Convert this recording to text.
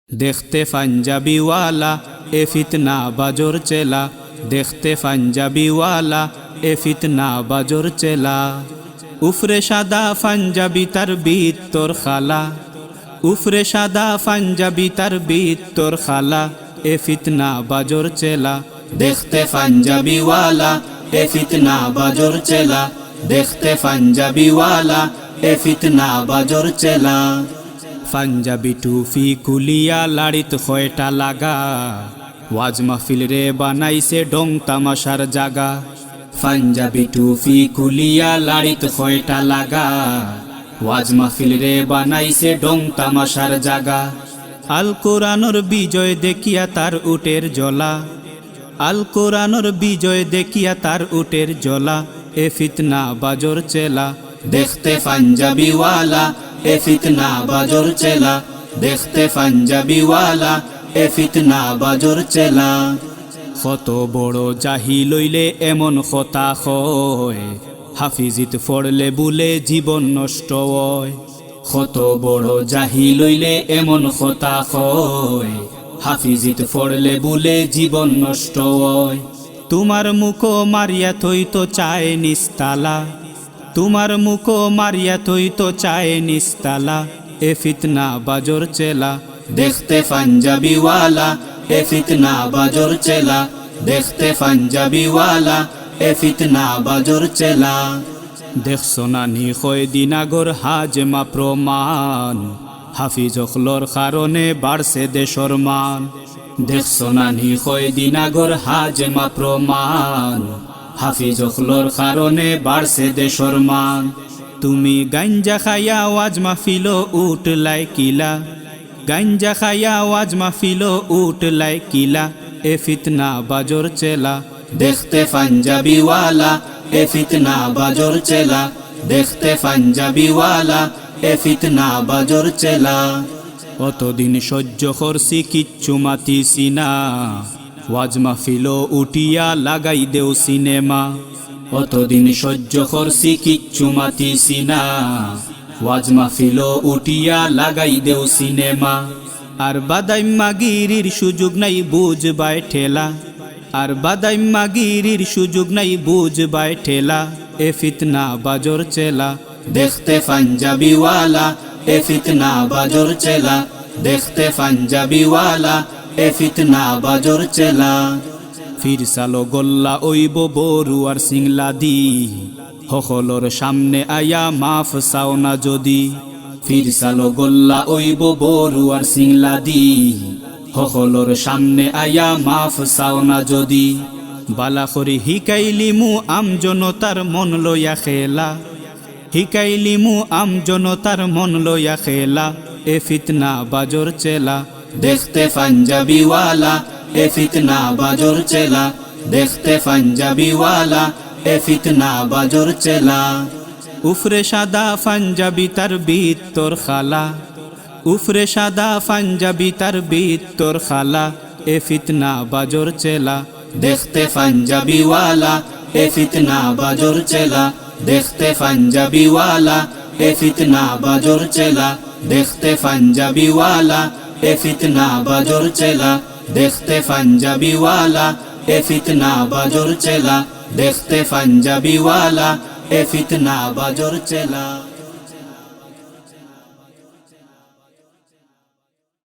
দেখতে পাঞ্জাবিওয়ালা এ ফিতনা বাজর চেলা, দেখতে পাঞ্জাবিওয়ালা এ ফিতনা বাজর চেলা। উফরে সাদা পাঞ্জাবি তার বিত তোর খালা, উফরে সাদা পাঞ্জাবি তার বিত তোর খালা, এ ফিতনা বাজর চেলা। দেখতে পাঞ্জাবিওয়ালা এ ফিতনা বাজর চেলা, দেখতে পাঞ্জাবিওয়ালা এ ফিতনা বাজর চেলা। পাঞ্জাবি টুফি কুলিয়া লাড়িত খয়টা লাগা, ওয়াজ মাহফিল রে বানাইছে ডং তামাশার জাগা। পাঞ্জাবি টুফি কুলিয়া লাড়িত খয়টা লাগা, ওয়াজ মাহফিল রে বানাইছে ডং তামাশার জাগা। আল কোরআনর বিজয় দেখিয়া তার উটের জ্বলা, আল কোরআনর বিজয় দেখিয়া তার উটের জ্বলা, এ ফিতনা বাজর চেলা। দেখতে পাঞ্জাবিওয়ালা এ ফিতনা বাজর চেলা, দেখতে পাঞ্জাবিওয়ালা এ ফিতনা বাজর চেলা। কত বড় জাহিল হইলে এমন কথা কয়, হাফিজিত পড়লে বুলে জীবন নষ্ট হয়। কত বড় জাহিল হইলে এমন কথা কয়, হাফিজিত পড়লে বুলে জীবন নষ্ট হয়। তোমার মুখ মারিয়া থই তো চায় নিস্তালা, তোমার মুখ মারিয়া থই তো চায় নিস্তালা, এ ফিতনা বাজর চেলা। দেখতে পাঞ্জাবিওয়ালা এ ফিতনা বাজর চেলা, দেখতে পাঞ্জাবিওয়ালা এ ফিতনা বাজর চেলা। দেখছো না নি কয় দিনাগর হাজমা প্রমাণ, হাফিজ অখলর কারণে বাড়ছে দেশর মান। দেখছো না নি কয় দিনাগর হাজমা প্রমাণ, হাফিজ অখলর কারণে বাড়ছে দেশর মান। তুমি গাঞ্জা খাইয়া ওয়াজ মাহফিল উঠলাই কিলা, গাঞ্জা খাইয়া ওয়াজ মাহফিল উঠলাই কিলা, এ ফিতনা বাজর চেলা। দেখতে পাঞ্জাবিওয়ালা এ ফিতনা বাজর চেলা, দেখতে পাঞ্জাবিওয়ালা এ ফিতনা বাজর চেলা। অতদিন সহ্য করছি কিচ্ছু মাতিছি না, ওয়াজ মাহফিল উঠিয়া লাগাই দেও সিনেমা। অতদিন সহ্য করছি কিচ্ছু মাতিছি না, ওয়াজ মাহফিল উঠিয়া লাগাই দেও সিনেমা। আর বাদাইম্মা গিরির সুযোগ নাই বুঝবাই ঠেলা, আর বাদাইম্মা গিরির সুযোগ নাই বুঝবাই ঠেলা, এ ফিতনা বাজর চেলা। দেখতে পাঞ্জাবিওয়ালা এ ফিতনা বাজর চেলা, দেখতে পাঞ্জাবিওয়ালা এ ফিতনা বাজর চেলা। ফির সালো গল্লা ওইব বরু আর সিংলা দি, সকলর সামনে আয়া মাফ চাও না যদি। ফির সালো গল্লা ওইব বরু আর সিংলা দি, সকলর সামনে আয়া মাফ চাও না যদি। বালা করি হিকাইলিমু আম জনতার মন লইয়া খেলা, হিকাইলিমু আম জনতার মন লইয়া খেলা, এ ফিতনা বাজর চেলা। দেখতে পাঞ্জাবিওয়ালা এ ফিতনা বাজর চেলা, দেখতে পাঞ্জাবিওয়ালা এ ফিতনা বাজর চেলা। উফরে সাদা পাঞ্জাবি তার বিত তোর খালা, উফরে সাদা পাঞ্জাবি তার বিত তোর খালা, এ ফিতনা বাজর চেলা। দেখতে পাঞ্জাবিওয়ালা এ ফিতনা বাজর চেলা, দেখতে পাঞ্জাবিওয়ালা এ ফিতনা বাজর চেলা, দেখতে পাঞ্জাবিওয়ালা এ ফিতনা বাজর চেলা, দেখতে পাঞ্জাবিওয়ালা এ ফিতনা বাজর চেলা, দেখতে পাঞ্জাবিওয়ালা এ ফিতনা বাজর চেলা।